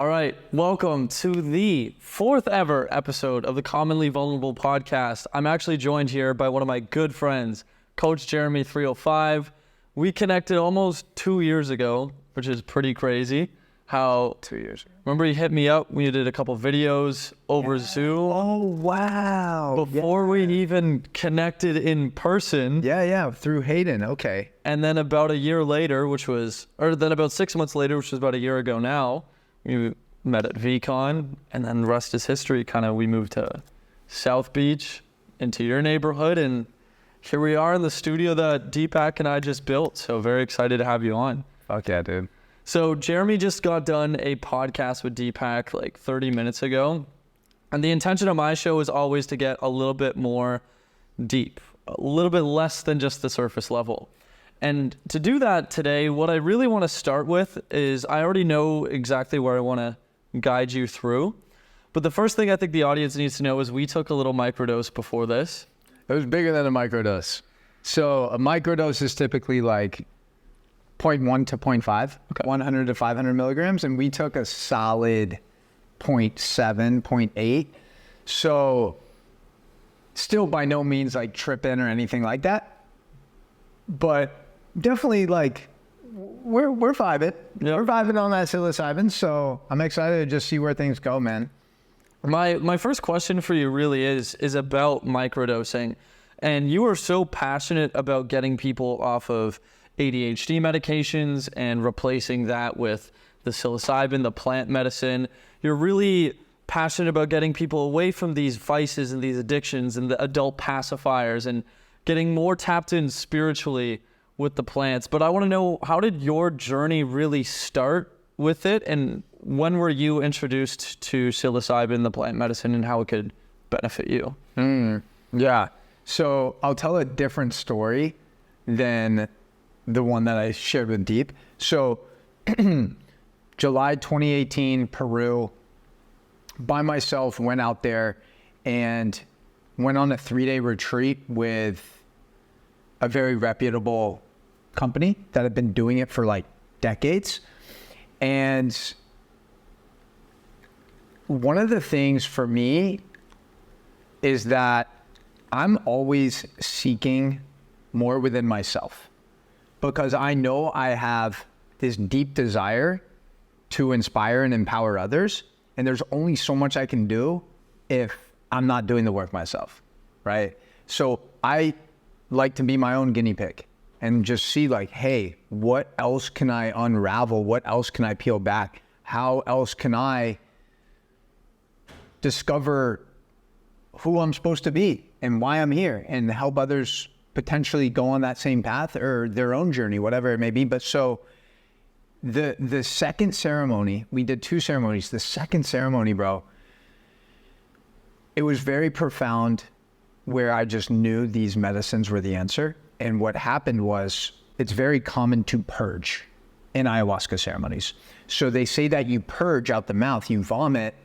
All right, welcome to the fourth ever episode of the Commonly Vulnerable podcast. I'm actually joined here by one of my good friends, Coach Jamey 305. We connected almost 2 years ago, which is pretty crazy. How 2 years ago. Remember you hit me up when you did a couple videos over Zoom? Oh, wow. Before we even connected in person. Yeah, through Hayden, okay. And then about a year later, then about 6 months later, which was about a year ago now, we met at VCon, and then the rest is history. We moved to South Beach, into your neighborhood, and here we are in the studio that Deepak and I just built. So very excited to have you on. Fuck yeah, dude. So Jamey just got done a podcast with Deepak like 30 minutes ago. And the intention of my show is always to get a little bit more deep, a little bit less than just the surface level. And to do that today, what I really want to start with is I already know exactly where I want to guide you through. But the first thing I think the audience needs to know is we took a little microdose before this. It was bigger than a microdose. So a microdose is typically like 0.1 to 0.5, 100 to 500 milligrams. And we took a solid 0.7, 0.8. So still by no means like tripping or anything like that. But definitely like we're vibing. Yep. We're vibing on that psilocybin. So I'm excited to just see where things go, man. My first question for you really is about microdosing. And you are so passionate about getting people off of ADHD medications and replacing that with the psilocybin, the plant medicine. You're really passionate about getting people away from these vices and these addictions and the adult pacifiers and getting more tapped in spiritually with the plants. But I want to know, how did your journey really start with it? And when were you introduced to psilocybin, the plant medicine, and how it could benefit you? Yeah. So I'll tell a different story than the one that I shared with Deep. So July 2018, Peru, by myself, went out there and went on a 3-day retreat with a very reputable company that had been doing it for like decades. And one of the things for me is that I'm always seeking more within myself, because I know I have this deep desire to inspire and empower others. And there's only so much I can do if I'm not doing the work myself, right? So I like to be my own guinea pig and just see like, hey, what else can I unravel? What else can I peel back? How else can I discover who I'm supposed to be and why I'm here, and help others potentially go on that same path or their own journey, whatever it may be. But so the second ceremony, we did 2 ceremonies. The second ceremony, bro, it was very profound, where I just knew these medicines were the answer. And what happened was, it's very common to purge in ayahuasca ceremonies. So they say that you purge out the mouth, you vomit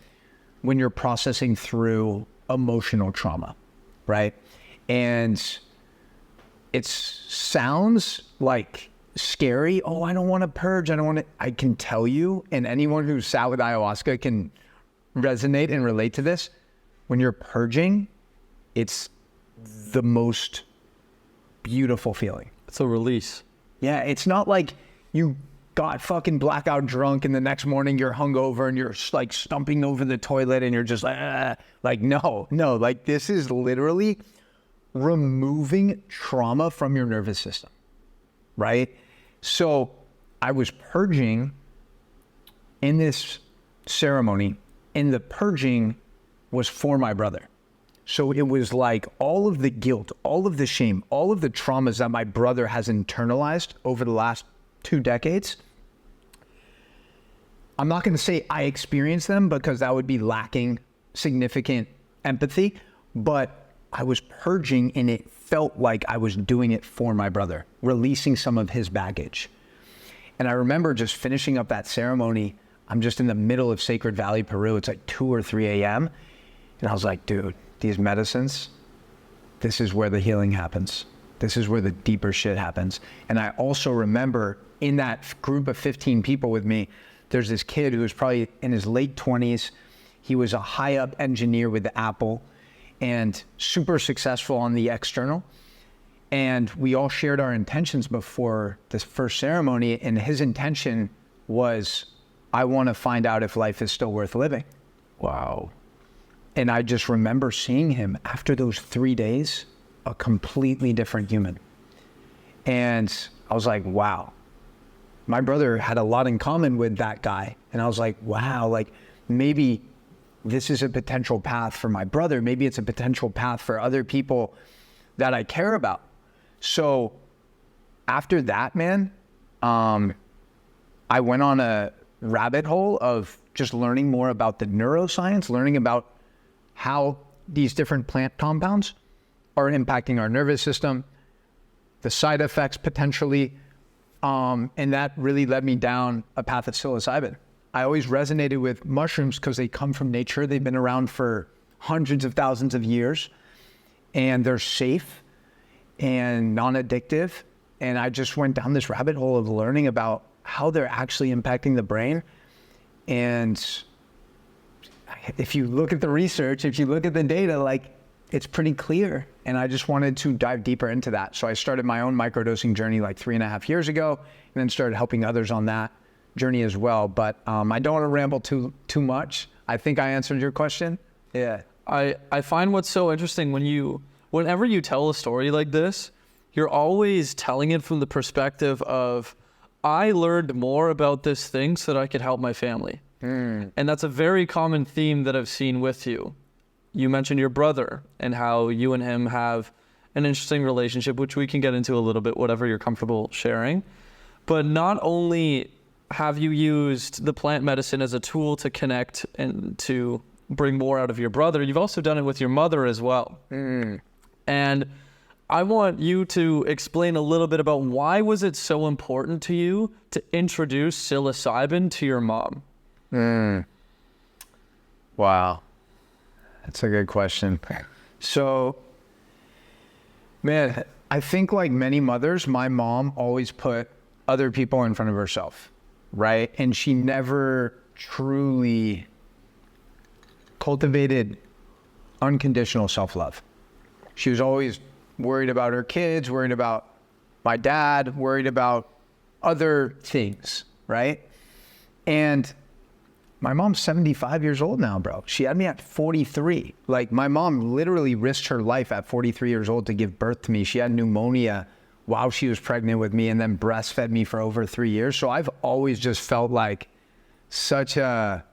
when you're processing through emotional trauma, right? And it sounds like scary. Oh, I don't want to purge. I can tell you, and anyone who's sat with ayahuasca can resonate and relate to this. When you're purging, it's the most beautiful feeling. It's a release. Yeah, it's not like you got fucking blackout drunk and the next morning you're hungover and you're like stumping over the toilet and you're just like, ah. Like, no, like this is literally removing trauma from your nervous system, right? So I was purging in this ceremony, and the purging was for my brother. So it was like all of the guilt, all of the shame, all of the traumas that my brother has internalized over the last 2 decades. I'm not going to say I experienced them, because that would be lacking significant empathy, but I was purging, and it felt like I was doing it for my brother, releasing some of his baggage. And I remember just finishing up that ceremony. I'm just in the middle of Sacred Valley, Peru. It's like 2 or 3 a.m. And I was like, dude, these medicines, this is where the healing happens. This is where the deeper shit happens. And I also remember in that group of 15 people with me there's this kid who was probably in his late 20s. He was a high up engineer with Apple and super successful on the external. And we all shared our intentions before this first ceremony. And his intention was, I want to find out if life is still worth living. Wow. And I just remember seeing him after those 3 days, a completely different human. And I was like, wow. My brother had a lot in common with that guy. And I was like, wow, like maybe this is a potential path for my brother. Maybe it's a potential path for other people that I care about. So after that, man, I went on a rabbit hole of just learning more about the neuroscience, learning about how these different plant compounds are impacting our nervous system, the side effects potentially, and that really led me down a path of psilocybin. I always resonated with mushrooms because they come from nature. They've been around for hundreds of thousands of years, and they're safe and non-addictive. And I just went down this rabbit hole of learning about how they're actually impacting the brain. And if you look at the research, if you look at the data, like it's pretty clear. And I just wanted to dive deeper into that. So I started my own microdosing journey like 3.5 years ago, and then started helping others on that journey as well. But I don't want to ramble too much. I think I answered your question. Yeah. I find what's so interesting whenever you tell a story like this, you're always telling it from the perspective of, I learned more about this thing so that I could help my family. And that's a very common theme that I've seen with you. You mentioned your brother and how you and him have an interesting relationship, which we can get into a little bit, whatever you're comfortable sharing. But not only have you used the plant medicine as a tool to connect and to bring more out of your brother, you've also done it with your mother as well. And I want you to explain a little bit about why was it so important to you to introduce psilocybin to your mom? Wow. That's a good question. So, man, I think like many mothers, my mom always put other people in front of herself, right? And she never truly cultivated unconditional self-love. She was always worried about her kids, worried about my dad, worried about other things, right? And my mom's 75 years old now, bro. She had me at 43. Like my mom literally risked her life at 43 years old to give birth to me. She had pneumonia while she was pregnant with me and then breastfed me for over 3 years. So I've always just felt like such a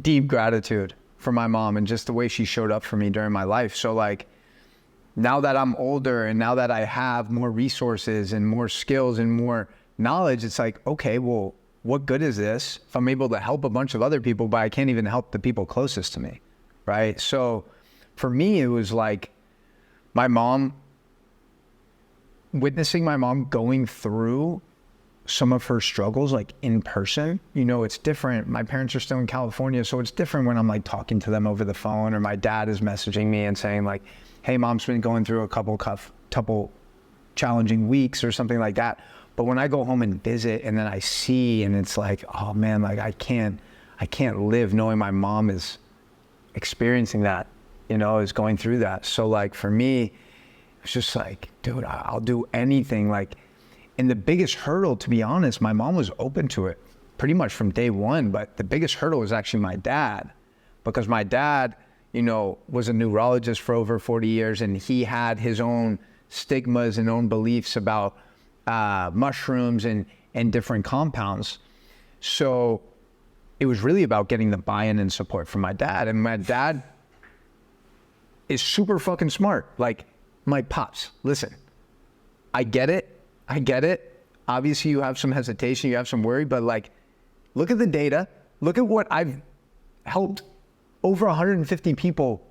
deep gratitude for my mom and just the way she showed up for me during my life. So like now that I'm older and now that I have more resources and more skills and more knowledge, it's like, okay, well, what good is this if I'm able to help a bunch of other people, but I can't even help the people closest to me, right? So for me, it was like witnessing my mom going through some of her struggles, like in person. You know, it's different. My parents are still in California, so it's different when I'm like talking to them over the phone, or my dad is messaging me and saying like, hey, mom's been going through a couple challenging weeks or something like that. But when I go home and visit and then I see, and it's like, oh man, like I can't live knowing my mom is experiencing that, you know, is going through that. So like for me, it's just like, dude, I'll do anything. Like, and the biggest hurdle, to be honest, my mom was open to it pretty much from day one. But the biggest hurdle was actually my dad, because my dad, you know, was a neurologist for over 40 years, and he had his own stigmas and own beliefs about mushrooms and different compounds. So it was really about getting the buy-in and support from my dad. And my dad is super fucking smart. Like, my pops, listen, I get it. Obviously you have some hesitation, you have some worry, but like, look at the data. Look at what I've helped over 150 people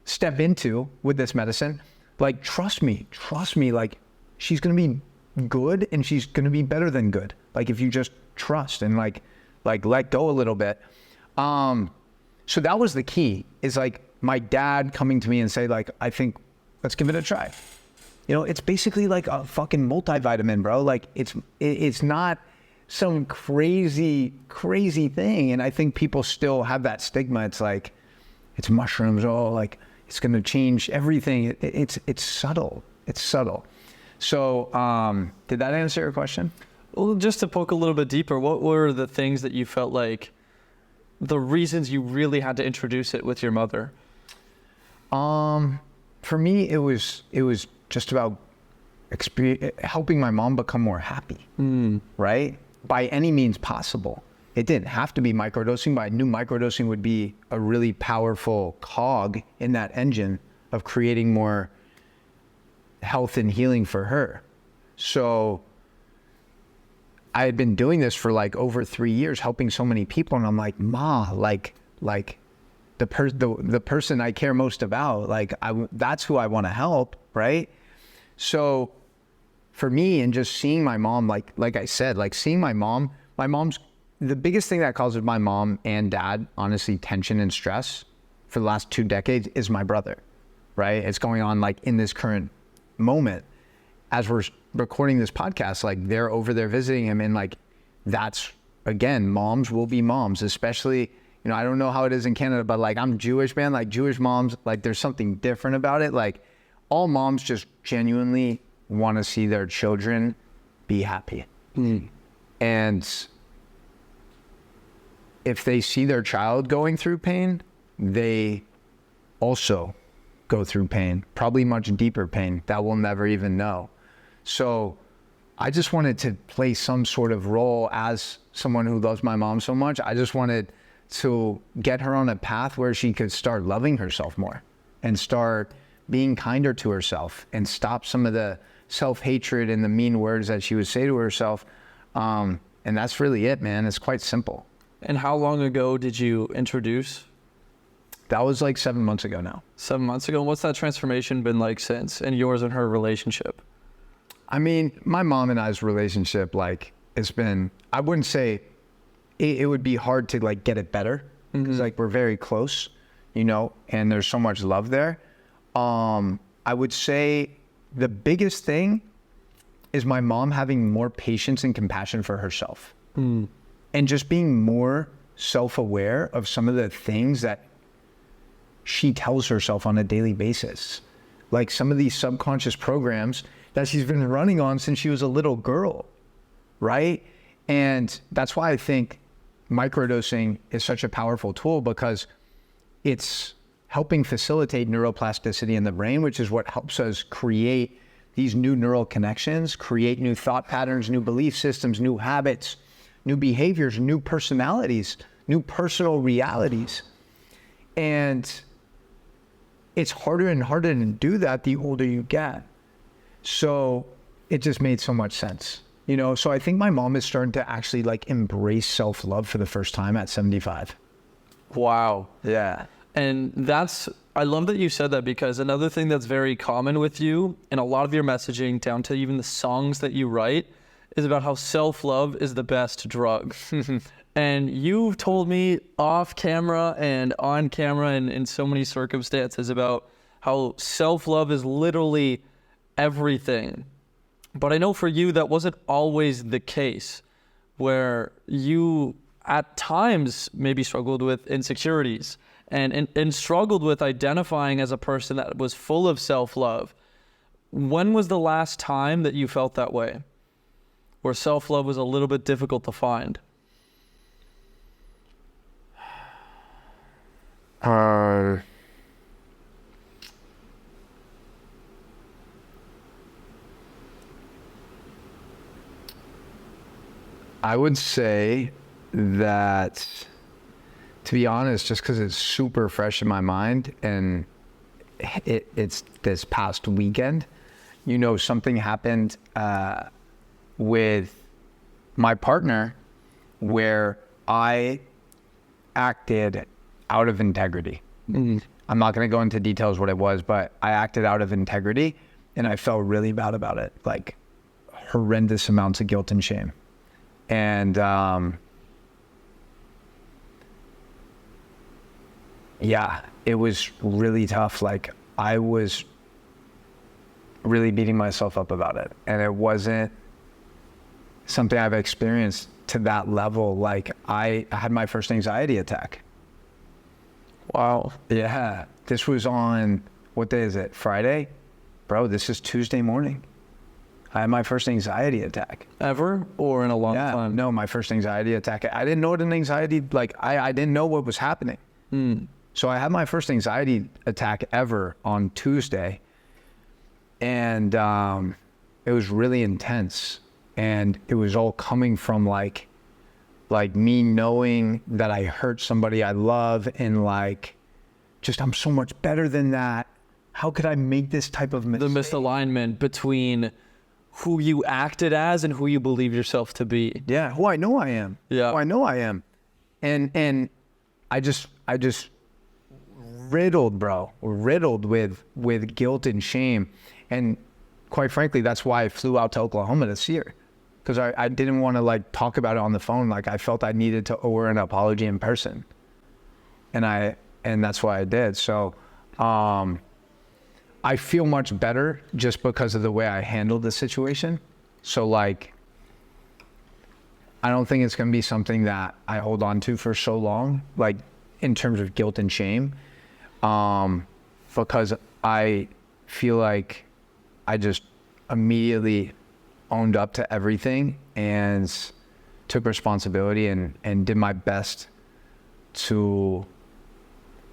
step into with this medicine. Like, trust me, like she's going to be good, and she's going to be better than good. Like, if you just trust and like let go a little bit. So that was the key, is like my dad coming to me and say like, I think let's give it a try. You know, it's basically like a fucking multivitamin, bro. Like it's not some crazy thing. And I think people still have that stigma. It's like, it's mushrooms. Oh, like it's going to change everything. It's subtle. It's subtle. So did that answer your question? Well, just to poke a little bit deeper, what were the things that you felt like the reasons you really had to introduce it with your mother? For me, it was just about helping my mom become more happy, right? By any means possible. It didn't have to be microdosing, but I knew microdosing would be a really powerful cog in that engine of creating more health and healing for her. So I had been doing this for like over 3 years, helping so many people. And I'm like, Ma, like the person I care most about, like that's who I want to help. Right. So for me, and just seeing my mom, like I said, like seeing my mom's, the biggest thing that causes my mom and dad, honestly, tension and stress for the last 2 decades is my brother, right? It's going on like in this current moment as we're recording this podcast, like they're over there visiting him. And like, that's, again, moms will be moms, especially, you know, I don't know how it is in Canada, but like I'm Jewish, man, like Jewish moms, like there's something different about it. Like all moms just genuinely want to see their children be happy. And if they see their child going through pain, they also go through pain, probably much deeper pain that we'll never even know. So I just wanted to play some sort of role as someone who loves my mom so much. I just wanted to get her on a path where she could start loving herself more and start being kinder to herself and stop some of the self-hatred and the mean words that she would say to herself. And that's really it, man. It's quite simple. And how long ago did you introduce? That was like 7 months ago now. 7 months ago. And what's that transformation been like since, and yours and her relationship? I mean, my mom and I's relationship, like, it's been, I wouldn't say it would be hard to like get it better because like we're very close, you know, and there's so much love there. I would say the biggest thing is my mom having more patience and compassion for herself and just being more self-aware of some of the things that she tells herself on a daily basis. Like some of these subconscious programs that she's been running on since she was a little girl, right? And that's why I think microdosing is such a powerful tool, because it's helping facilitate neuroplasticity in the brain, which is what helps us create these new neural connections, create new thought patterns, new belief systems, new habits, new behaviors, new personalities, new personal realities. And it's harder and harder to do that the older you get. So it just made so much sense, you know? So I think my mom is starting to actually like embrace self-love for the first time at 75. Wow. Yeah. And I love that you said that, because another thing that's very common with you and a lot of your messaging, down to even the songs that you write, is about how self-love is the best drug. And you've told me off camera and on camera and in so many circumstances about how self-love is literally everything. But I know for you that wasn't always the case, where you at times maybe struggled with insecurities and struggled with identifying as a person that was full of self-love. When was the last time that you felt that way, where self-love was a little bit difficult to find? I would say that, to be honest, just because it's super fresh in my mind, and it's this past weekend, you know, something happened with my partner where I acted out of integrity. I'm not going to go into details what it was, but I acted out of integrity and I felt really bad about it, like horrendous amounts of guilt and shame. And yeah, it was really tough. Like I was really beating myself up about it, and it wasn't something I've experienced to that level. Like I had my first anxiety attack. Wow. Yeah. This was on, what day is it? Friday? Bro, this is Tuesday morning. I had my first anxiety attack. Ever or in a long time? No, my first anxiety attack. I didn't know what an anxiety, like I didn't know what was happening. So I had my first anxiety attack ever on Tuesday. And it was really intense. And it was all coming from like me knowing that I hurt somebody I love, and like, just I'm so much better than that. How could I make this type of mistake? The misalignment between who you acted as and who you believe yourself to be. Yeah, who I know I am. Yeah. Who I know I am. And I just riddled with guilt and shame. And quite frankly, that's why I flew out to Oklahoma this year. Because I didn't want to like talk about it on the phone. Like I felt I needed to owe her an apology in person. And that's why I did. So I feel much better just because of the way I handled the situation. So like, I don't think it's going to be something that I hold on to for so long, like in terms of guilt and shame. Because I feel like I just immediately owned up to everything and took responsibility and did my best to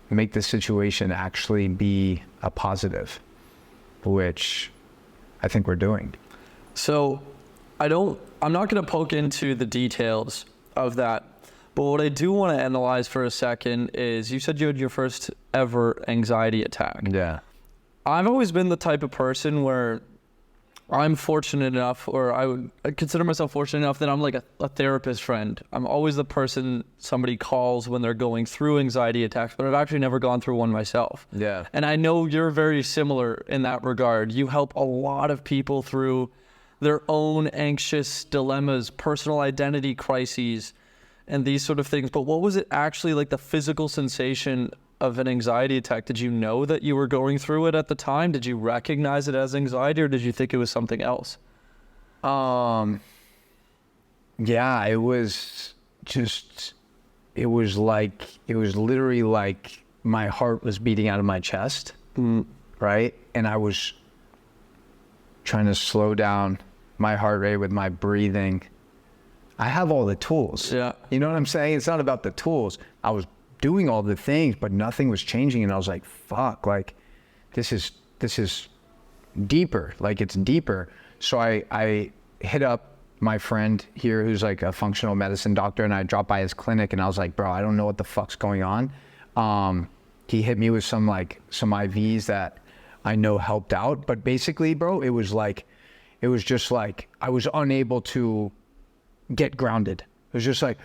make the situation actually be a positive, which I think we're doing. So I'm not going to poke into the details of that, but what I do want to analyze for a second is you said you had your first ever anxiety attack. Yeah. I've always been the type of person where I'm fortunate enough, or I consider myself fortunate enough that I'm like a therapist friend. I'm always the person somebody calls when they're going through anxiety attacks, but I've actually never gone through one myself. Yeah. And I know you're very similar in that regard. You help a lot of people through their own anxious dilemmas, personal identity crises, and these sort of things. But what was it actually like, the physical sensation of an anxiety attack? Did you know that you were going through it at the time? Did you recognize it as anxiety, or did you think it was something else? Yeah, it was literally like my heart was beating out of my chest, right? And I was trying to slow down my heart rate with my breathing. I have all the tools. Yeah. You know what I'm saying? It's not about the tools. I was doing all the things, but nothing was changing. And I was like, fuck, like this is deeper. Like it's deeper. So I hit up my friend here who's like a functional medicine doctor, and I dropped by his clinic, and I was like, bro, I don't know what the fuck's going on. He hit me with some IVs that I know helped out. But basically, bro, it was just like I was unable to get grounded. It was just like,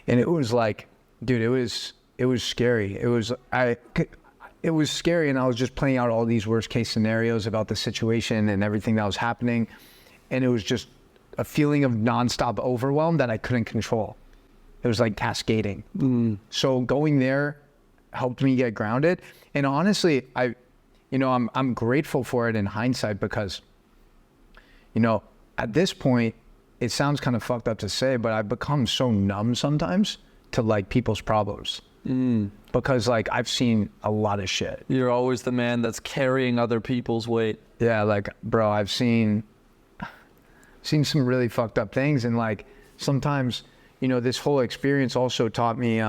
and it was like, dude, it was scary. It was scary, and I was just playing out all these worst case scenarios about the situation and everything that was happening. And it was just a feeling of nonstop overwhelm that I couldn't control. It was like cascading. So going there helped me get grounded. And honestly, I'm grateful for it in hindsight, because, at this point, it sounds kind of fucked up to say, but I've become so numb sometimes to like people's problems. Because like I've seen a lot of shit. You're always the man that's carrying other people's weight. Yeah, like, bro, I've seen some really fucked up things. And like sometimes, this whole experience also taught me,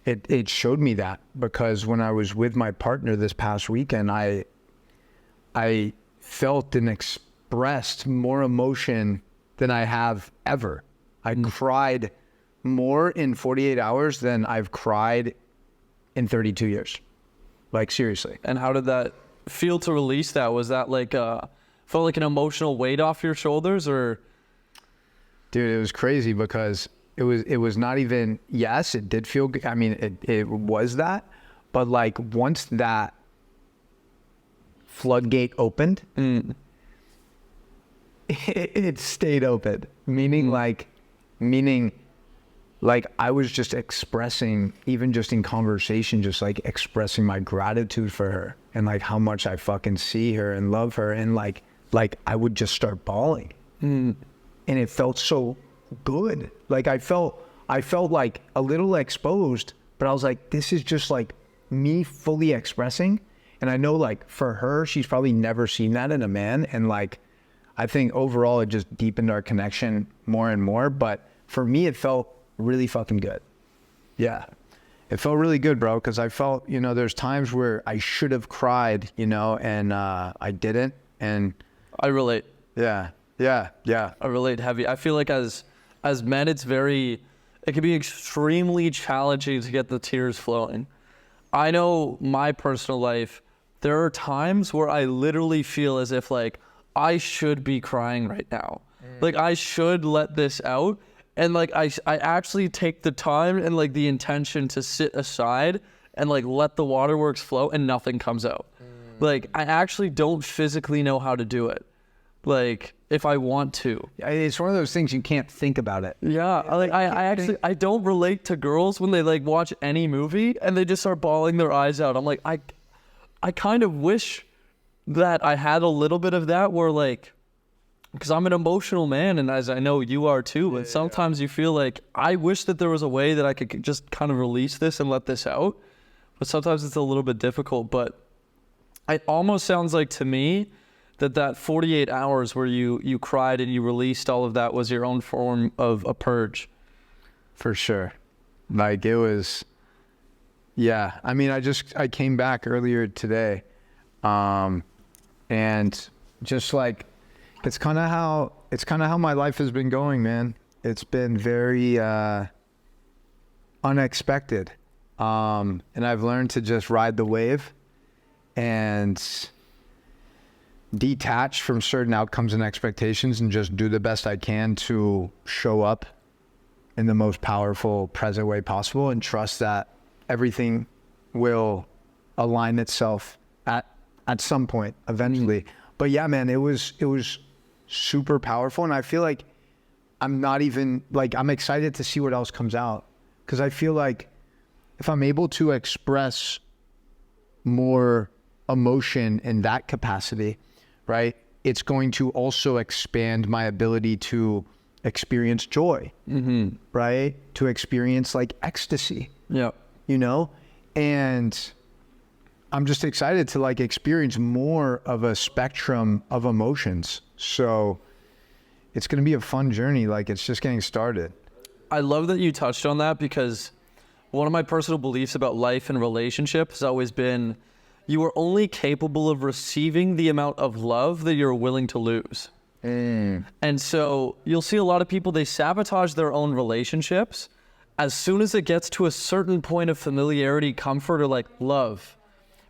it showed me that, because when I was with my partner this past weekend, I felt and expressed more emotion than I have ever. I cried more in 48 hours than I've cried in 32 years. Like, seriously. And how did that feel to release that? Was that like felt like an emotional weight off your shoulders, or? Dude, it was crazy, because it was not even, yes, it did feel good. I mean, it was that, but like once that floodgate opened, it stayed open. Meaning like I was just expressing, even just in conversation, just like expressing my gratitude for her, and like how much I fucking see her and love her. And like I would just start bawling. And it felt so good. Like I felt like a little exposed, but I was like, this is just like me fully expressing. And I know like for her, she's probably never seen that in a man. And like, I think overall it just deepened our connection more and more. But for me, it felt really fucking good. Yeah. It felt really good, bro. Cause I felt, you know, there's times where I should have cried, you know, and I didn't. And I relate. Yeah. I relate heavy. I feel like as men, it can be extremely challenging to get the tears flowing. I know my personal life, there are times where I literally feel as if like I should be crying right now. Like I should let this out. And like I actually take the time and like the intention to sit aside and like let the waterworks flow and nothing comes out. Like I actually don't physically know how to do it. Like if I want to. It's one of those things you can't think about it. Yeah, like I don't relate to girls when they like watch any movie and they just start bawling their eyes out. I'm like, I kind of wish that I had a little bit of that where like, because I'm an emotional man, and as I know you are too, but sometimes you feel like, I wish that there was a way that I could just kind of release this and let this out. But sometimes it's a little bit difficult. But it almost sounds like to me that 48 hours where you cried and you released all of that was your own form of a purge. For sure. Like it was, yeah. I mean, I came back earlier today. And just like, it's kind of how my life has been going, man. It's been very, unexpected. And I've learned to just ride the wave and detach from certain outcomes and expectations and just do the best I can to show up in the most powerful present way possible and trust that everything will align itself at some point eventually. But yeah, man, it was super powerful. And I feel like I'm excited to see what else comes out. Cause I feel like if I'm able to express more emotion in that capacity, right, it's going to also expand my ability to experience joy, right? To experience like ecstasy, you know? And I'm just excited to like experience more of a spectrum of emotions. So it's going to be a fun journey. Like it's just getting started. I love that you touched on that, because one of my personal beliefs about life and relationship has always been you are only capable of receiving the amount of love that you're willing to lose. And so you'll see a lot of people, they sabotage their own relationships as soon as it gets to a certain point of familiarity, comfort, or like love,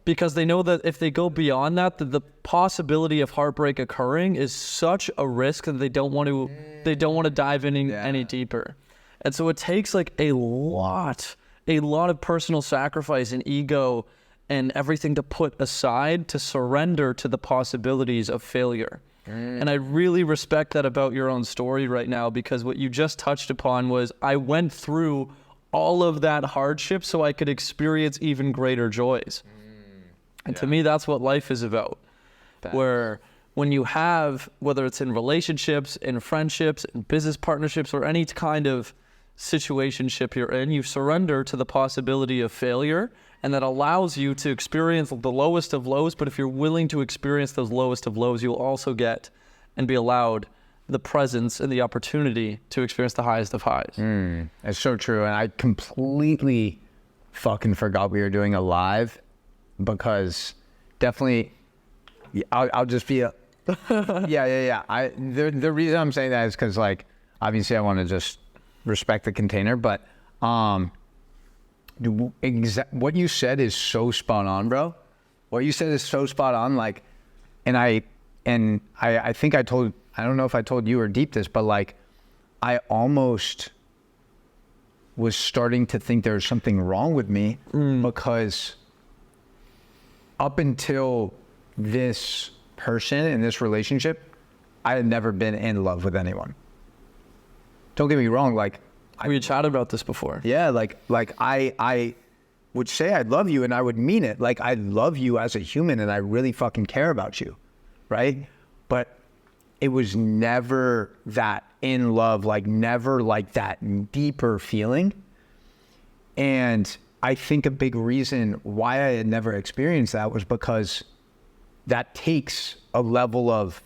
because they know that if they go beyond that, the possibility of heartbreak occurring is such a risk that they don't want to dive in any deeper. And so it takes like a lot of personal sacrifice and ego and everything to put aside to surrender to the possibilities of failure. And I really respect that about your own story right now, because what you just touched upon was I went through all of that hardship so I could experience even greater joys. And to me, that's what life is about. Where when you have, whether it's in relationships, in friendships, in business partnerships, or any kind of situationship you're in, you surrender to the possibility of failure, and that allows you to experience the lowest of lows. But if you're willing to experience those lowest of lows, you'll also get and be allowed the presence and the opportunity to experience the highest of highs. It's so true. And I completely fucking forgot we were doing a live, because definitely I'll just be yeah. The reason I'm saying that is because like, obviously I want to just respect the container, but what you said is so spot on, bro. What you said is so spot on. Like, and I think I don't know if I told you or Deep this, but like, I almost was starting to think there was something wrong with me, because up until this person in this relationship, I had never been in love with anyone. Don't get me wrong, like, We chatted about this before. Yeah, like I would say I love you and I would mean it. Like I love you as a human and I really fucking care about you, right? But it was never that in love, like never like that deeper feeling. And I think a big reason why I had never experienced that was because that takes a level of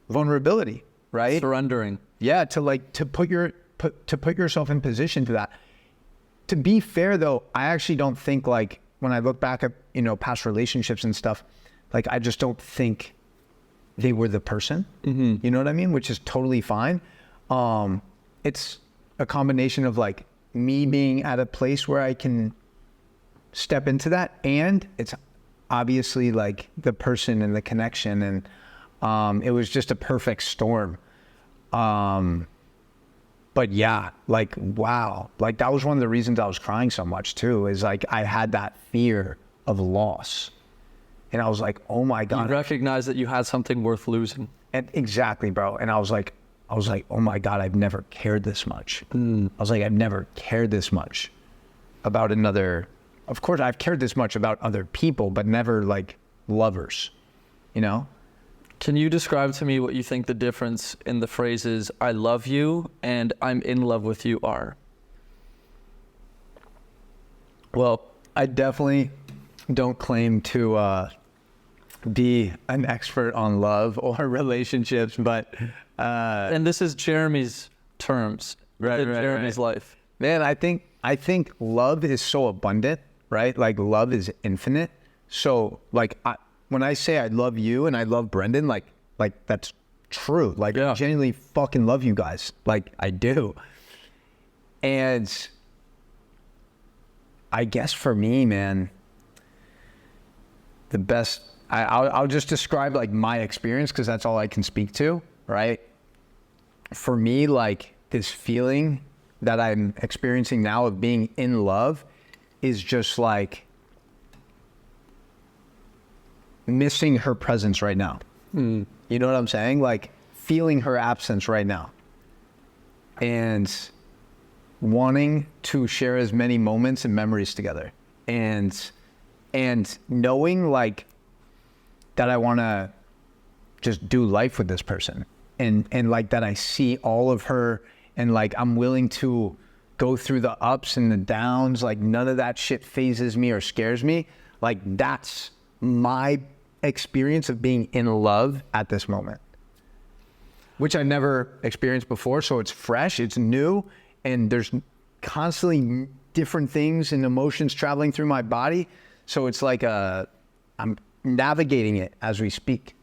vulnerability, right? Surrendering. Yeah, to put yourself in position to that. To be fair though, I actually don't think, like, when I look back at, you know, past relationships and stuff, like, I just don't think they were the person. Mm-hmm. You know what I mean? Which is totally fine. It's a combination of like me being at a place where I can step into that, and it's obviously like the person and the connection, and it was just a perfect storm. But yeah, like, wow, like that was one of the reasons I was crying so much too, is like I had that fear of loss, and I was like, oh my God. You recognize that you had something worth losing. And exactly, bro. And I was like, oh my God, I've never cared this much. I was like, I've never cared this much about another. Of course, I've cared this much about other people, but never like lovers, you know? Can you describe to me what you think the difference in the phrases "I love you" and "I'm in love with you" are? Well, I definitely don't claim to be an expert on love or relationships, but and this is Jeremy's terms, right, Jeremy's life. Man, I think love is so abundant, right? Like, love is infinite. So like, when I say I love you and I love Brendan, like that's true. Like, yeah. I genuinely fucking love you guys. Like, I do. And I guess for me, man, the best, I'll just describe like my experience, because that's all I can speak to, right? For me, like, this feeling that I'm experiencing now of being in love is just like missing her presence right now. You know what I'm saying? Like, feeling her absence right now, and wanting to share as many moments and memories together, and knowing like that I want to just do life with this person, and like that I see all of her, and like I'm willing to go through the ups and the downs. Like, none of that shit phases me or scares me. Like, that's my experience of being in love at this moment, which I never experienced before. So it's fresh, it's new, and there's constantly different things and emotions traveling through my body. So it's like I'm navigating it as we speak.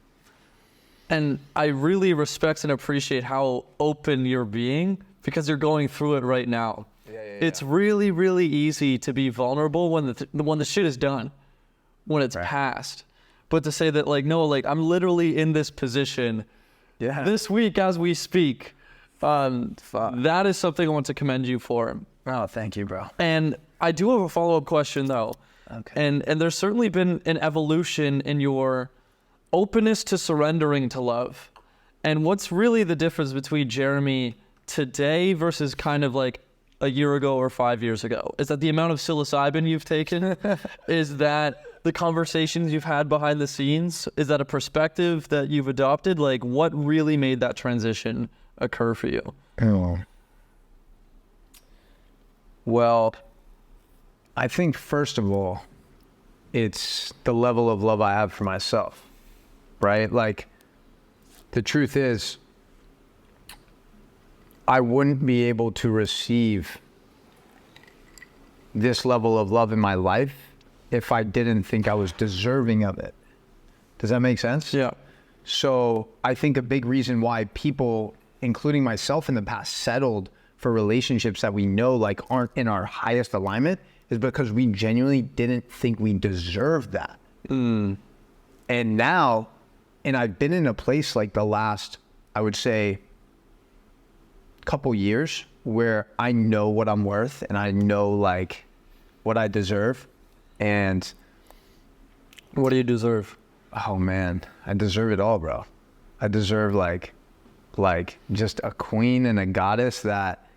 And I really respect and appreciate how open you're being, because you're going through it right now. It's really, really easy to be vulnerable when the shit is done, when it's past. But to say that, like, no, like, I'm literally in this position this week as we speak, that is something I want to commend you for. Oh, thank you, bro. And I do have a follow-up question, though. Okay. And there's certainly been an evolution in your openness to surrendering to love. And what's really the difference between Jeremy today versus kind of like a year ago or 5 years ago? Is that the amount of psilocybin you've taken? Is that the conversations you've had behind the scenes? Is that a perspective that you've adopted? Like, what really made that transition occur for you? Oh. Well, I think first of all, it's the level of love I have for myself, right? Like, the truth is, I wouldn't be able to receive this level of love in my life if I didn't think I was deserving of it. Does that make sense? Yeah. So I think a big reason why people, including myself in the past, settled for relationships that we know like aren't in our highest alignment is because we genuinely didn't think we deserved that. And now, and I've been in a place like the last, I would say, couple years where I know what I'm worth, and I know like what I deserve. And what do you deserve? Oh man, I deserve it all, bro. I deserve like just a queen and a goddess that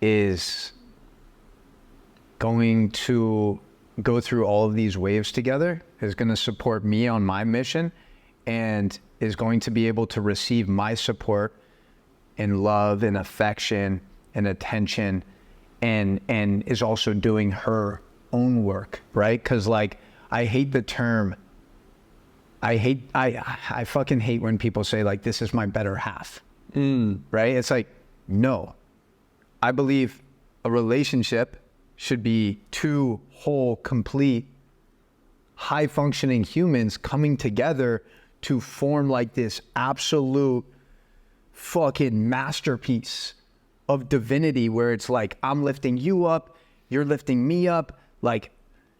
is going to go through all of these waves together, is going to support me on my mission, and is going to be able to receive my support and love and affection and attention, and is also doing her own work, right? Because like, I hate the term, I fucking hate when people say like, this is my better half, right? It's like, no. I believe a relationship should be two whole, complete, high-functioning humans coming together to form like this absolute fucking masterpiece of divinity, where it's like, I'm lifting you up, you're lifting me up, like,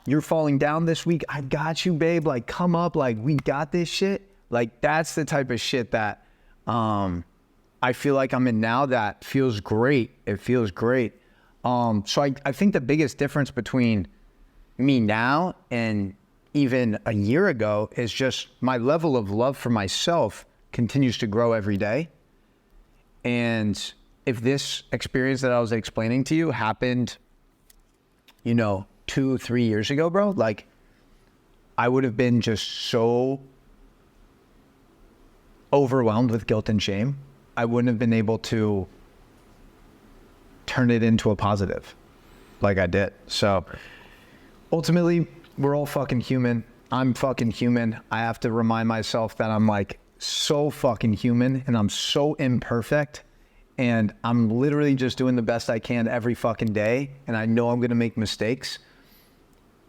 you're falling down this week, I got you, babe, like, come up, like, we got this shit. Like, that's the type of shit that I feel like I'm in now. That feels great. It feels great. So I think the biggest difference between me now and even a year ago is just my level of love for myself continues to grow every day. And if this experience that I was explaining to you happened, 2-3 years ago, bro, like, I would have been just so overwhelmed with guilt and shame. I wouldn't have been able to turn it into a positive like I did. So ultimately, we're all fucking human. I'm fucking human. I have to remind myself that I'm like so fucking human, and I'm so imperfect, and I'm literally just doing the best I can every fucking day. And I know I'm going to make mistakes.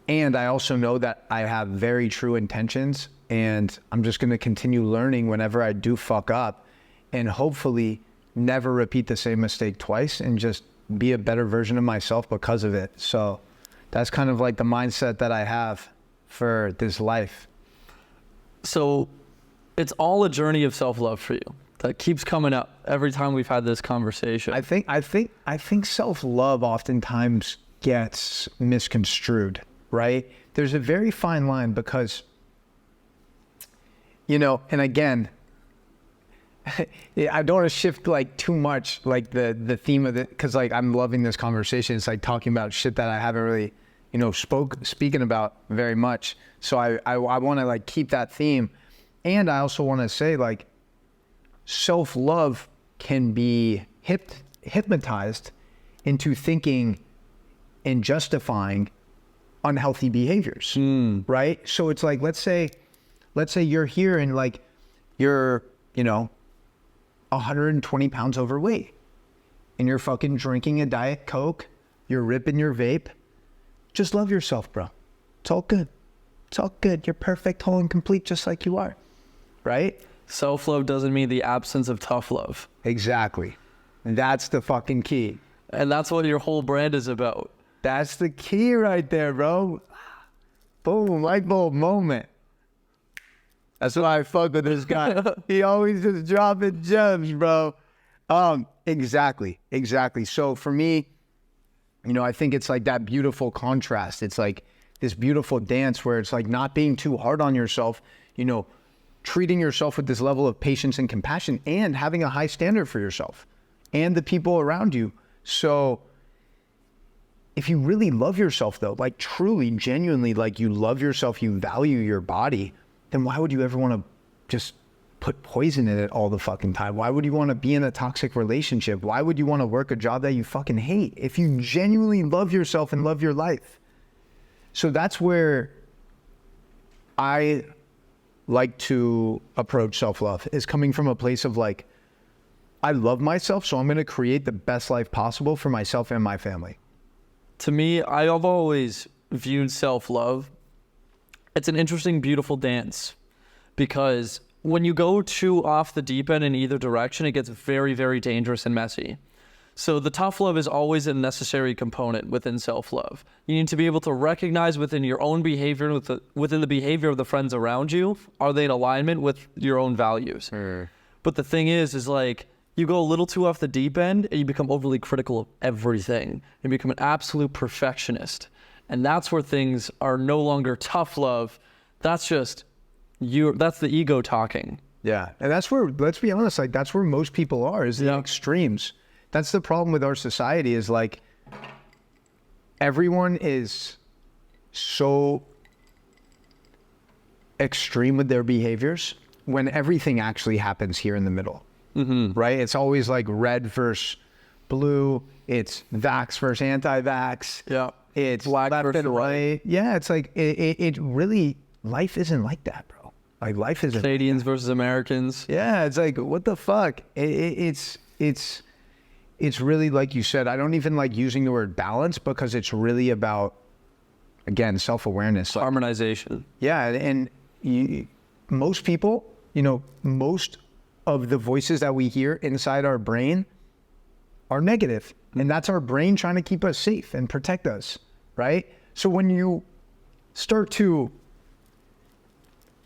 And I also know that I have very true intentions, and I'm just going to continue learning whenever I do fuck up, and hopefully never repeat the same mistake twice, and just be a better version of myself because of it. So that's kind of like the mindset that I have for this life. So it's all a journey of self-love for you that keeps coming up every time we've had this conversation. I think self-love oftentimes gets misconstrued, right? There's a very fine line because, and again, I don't want to shift like too much like the theme of it, because like I'm loving this conversation. It's like talking about shit that I haven't really speaking about very much. So I want to like keep that theme. And I also want to say, like, self-love can be hypnotized into thinking and justifying unhealthy behaviors, right? So it's like, let's say you're here and like you're 120 pounds overweight, and you're fucking drinking a Diet Coke, you're ripping your vape. Just love yourself, bro. It's all good. It's all good. You're perfect, whole, and complete, just like you are, right? Self-love doesn't mean the absence of tough love. Exactly. And that's the fucking key. And that's what your whole brand is about. That's the key right there, bro. Boom, light bulb moment. That's why I fuck with this guy. He always just dropping gems, bro. Exactly. So for me, I think it's like that beautiful contrast. It's like this beautiful dance where it's like not being too hard on yourself, treating yourself with this level of patience and compassion, and having a high standard for yourself and the people around you. So if you really love yourself though, like truly, genuinely, like you love yourself, you value your body, then why would you ever want to just put poison in it all the fucking time? Why would you want to be in a toxic relationship? Why would you want to work a job that you fucking hate if you genuinely love yourself and love your life? So that's where I like to approach self-love, is coming from a place of like, I love myself, so I'm going to create the best life possible for myself and my family. To me, I've always viewed self-love, it's an interesting, beautiful dance, because when you go too off the deep end in either direction, it gets very, very dangerous and messy. So the tough love is always a necessary component within self-love. You need to be able to recognize within your own behavior, within the behavior of the friends around you, are they in alignment with your own values? But the thing is like, you go a little too off the deep end and you become overly critical of everything. You become an absolute perfectionist. And that's where things are no longer tough love. That's just that's the ego talking. Yeah. And that's where, let's be honest, like that's where most people are, is the extremes. That's the problem with our society, is like everyone is so extreme with their behaviors when everything actually happens here in the middle, right? It's always like red versus blue. It's vax versus anti-vax. Yeah. It's black left versus and right. Yeah. It's like, it really, life isn't like that, bro. Like life isn't. Canadians versus Americans. Yeah. It's like, what the fuck? It's really, like you said, I don't even like using the word balance because it's really about, again, self-awareness. Harmonization. Yeah. And most people, you know, most of the voices that we hear inside our brain are negative. And that's our brain trying to keep us safe and protect us, right? So when you start to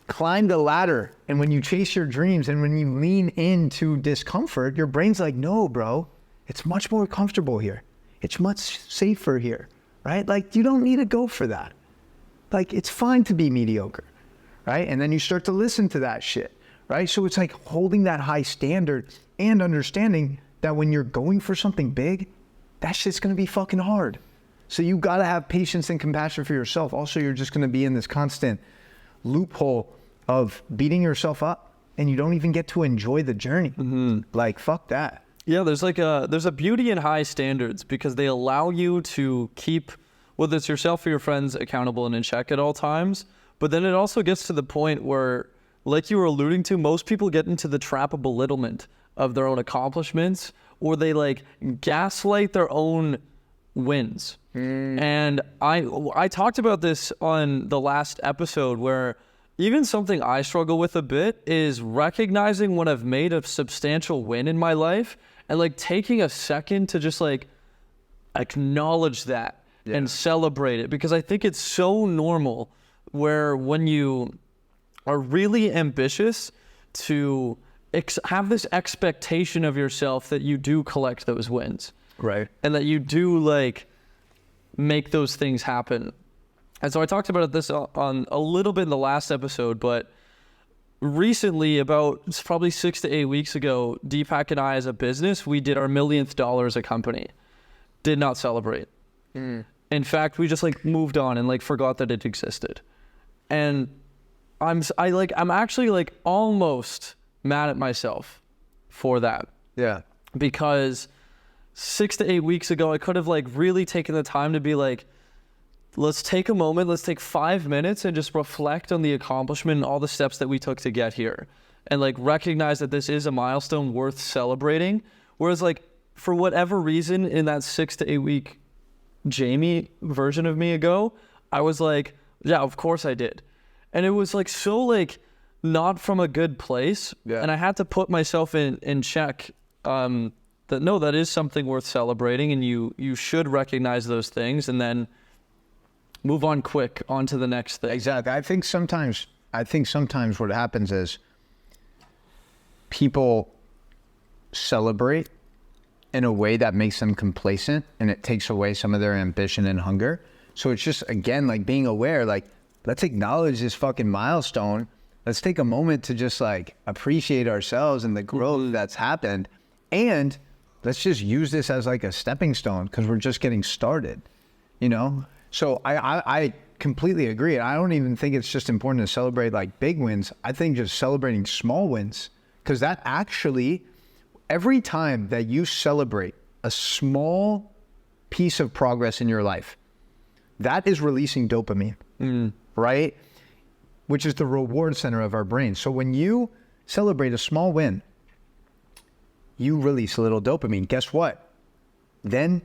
climb the ladder and when you chase your dreams and when you lean into discomfort, your brain's like, no, bro, it's much more comfortable here. It's much safer here, right? Like, you don't need to go for that. Like, it's fine to be mediocre, right? And then you start to listen to that shit, right? So it's like holding that high standard and understanding that when you're going for something big, that shit's gonna be fucking hard. So you gotta have patience and compassion for yourself. Also, you're just gonna be in this constant loophole of beating yourself up and you don't even get to enjoy the journey. Like, fuck that. Yeah, there's a beauty in high standards because they allow you to keep, whether it's yourself or your friends, accountable and in check at all times. But then it also gets to the point where, like you were alluding to, most people get into the trap of belittlement of their own accomplishments, or they like gaslight their own wins. And I talked about this on the last episode, where even something I struggle with a bit is recognizing when I've made a substantial win in my life and like taking a second to just like acknowledge that and celebrate it, because I think it's so normal where when you are really ambitious to have this expectation of yourself that you do collect those wins. Right. And that you do like make those things happen. And so I talked about this on a little bit in the last episode, but recently, about probably 6 to 8 weeks ago, Deepak and I as a business, we did our $1 millionth as a company. Did not celebrate. In fact, we just like moved on and like forgot that it existed. And I'm actually like almost mad at myself for that. Yeah. Because 6 to 8 weeks ago, I could have like really taken the time to be like, let's take a moment, let's take 5 minutes and just reflect on the accomplishment and all the steps that we took to get here. And like recognize that this is a milestone worth celebrating. Whereas like for whatever reason in that 6 to 8 week Jamey version of me ago, I was like, yeah, of course I did. And it was like so like not from a good place. Yeah. And I had to put myself in check that no, that is something worth celebrating, and you should recognize those things and then move on quick onto the next thing. Exactly. I think sometimes what happens is people celebrate in a way that makes them complacent, and it takes away some of their ambition and hunger. So it's just, again, like being aware, like, let's acknowledge this fucking milestone. Let's take a moment to just like appreciate ourselves and the growth that's happened. And let's just use this as like a stepping stone because we're just getting started, you know? So I completely agree. I don't even think it's just important to celebrate like big wins. I think just celebrating small wins, because that actually, every time that you celebrate a small piece of progress in your life, that is releasing dopamine, right? Which is the reward center of our brain. So when you celebrate a small win, you release a little dopamine. Guess what? Then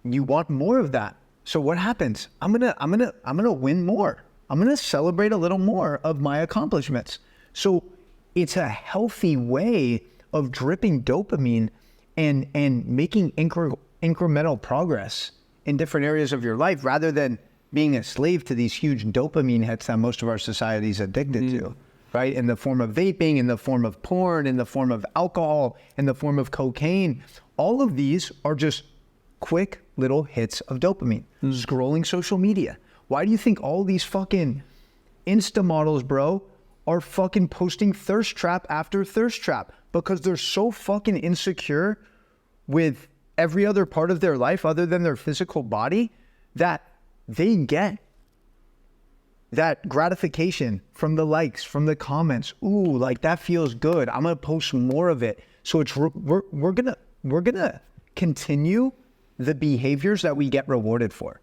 you want more of that. So what happens? I'm gonna win more. I'm gonna celebrate a little more of my accomplishments. So it's a healthy way of dripping dopamine and making incremental progress in different areas of your life, rather than being a slave to these huge dopamine hits that most of our society is addicted to, right? In the form of vaping, in the form of porn, in the form of alcohol, in the form of cocaine. All of these are just quick little hits of dopamine. Scrolling social media. Why do you think all these fucking Insta models, bro, are fucking posting thirst trap after thirst trap? Because they're so fucking insecure with every other part of their life other than their physical body that they get that gratification from the likes, from the comments. Ooh, like that feels good. I'm gonna post more of it. So it's we're gonna continue the behaviors that we get rewarded for,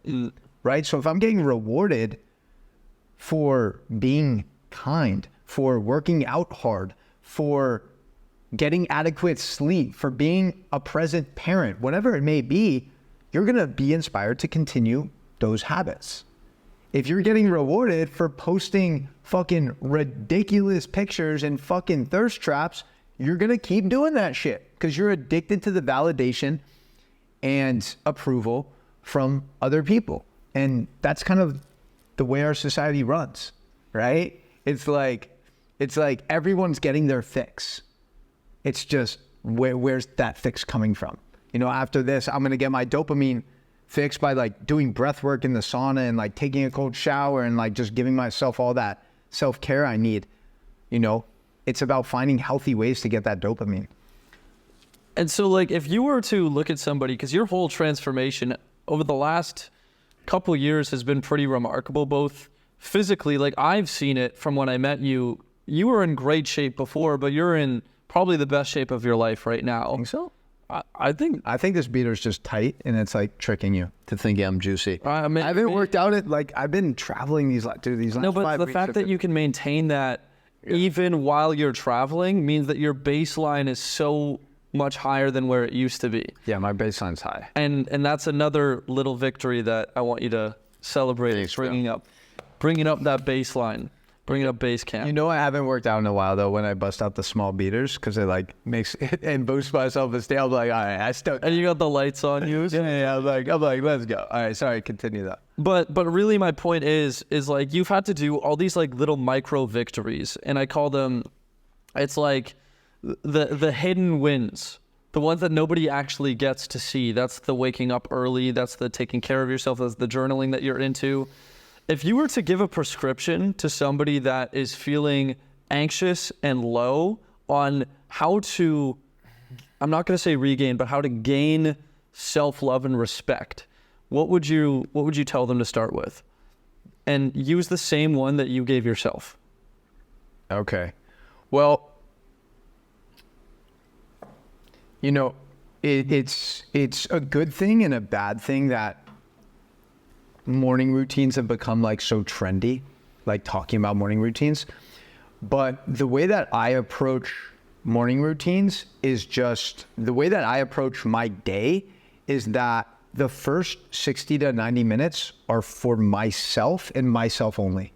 right? So if I'm getting rewarded for being kind, for working out hard, for getting adequate sleep, for being a present parent, whatever it may be, you're gonna be inspired to continue those habits. If you're getting rewarded for posting fucking ridiculous pictures and fucking thirst traps, you're gonna keep doing that shit because you're addicted to the validation and approval from other people. And that's kind of the way our society runs, right? It's like everyone's getting their fix. It's just where's that fix coming from? You know, after this, I'm gonna get my dopamine fixed by like doing breath work in the sauna and like taking a cold shower and like just giving myself all that self-care I need. You know, it's about finding healthy ways to get that dopamine. And so like if you were to look at somebody, because your whole transformation over the last couple years has been pretty remarkable, both physically, like I've seen it from when I met you. You were in great shape before, but you're in probably the best shape of your life right now. Think so? I think this beater's just tight and it's like tricking you to think I'm juicy. I mean, I haven't worked out it. Like I've been traveling these last 5 weeks. No, but the fact that you can maintain that even while you're traveling means that your baseline is so much higher than where it used to be. Yeah, my baseline's high. And that's another little victory that I want you to celebrate. Thanks, bringing up that baseline. Bringing up base camp. You know, I haven't worked out in a while though. When I bust out the small beaters, because it like makes it and boosts my self-esteem. I'm like, all right, I still. And you got the lights on you. Yeah. I'm like, let's go. All right, sorry, continue that. But really, my point is like you've had to do all these like little micro victories, and I call them. It's like the hidden wins, the ones that nobody actually gets to see. That's the waking up early. That's the taking care of yourself. That's the journaling that you're into. If you were to give a prescription to somebody that is feeling anxious and low on how to, I'm not going to say regain, but how to gain self-love and respect, what would you tell them to start with? And use the same one that you gave yourself. Okay. Well, you know, it's a good thing and a bad thing that morning routines have become like so trendy, like talking about morning routines. But the way that I approach morning routines is just the way that I approach my day is that the first 60 to 90 minutes are for myself and myself only,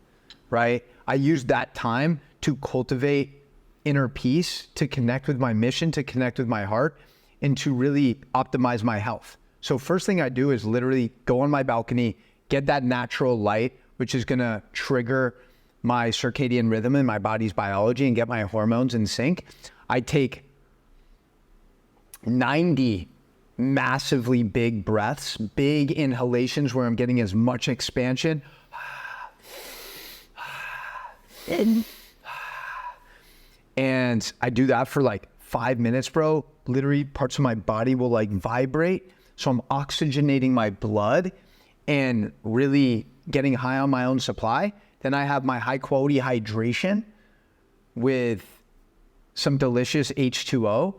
right? I use that time to cultivate inner peace, to connect with my mission, to connect with my heart, and to really optimize my health. So first thing I do is literally go on my balcony, get that natural light, which is gonna trigger my circadian rhythm and my body's biology and get my hormones in sync. I take 90 massively big breaths, big inhalations where I'm getting as much expansion. And I do that for like 5 minutes, bro. Literally parts of my body will like vibrate. So I'm oxygenating my blood and really getting high on my own supply. Then I have my high quality hydration with some delicious H2O.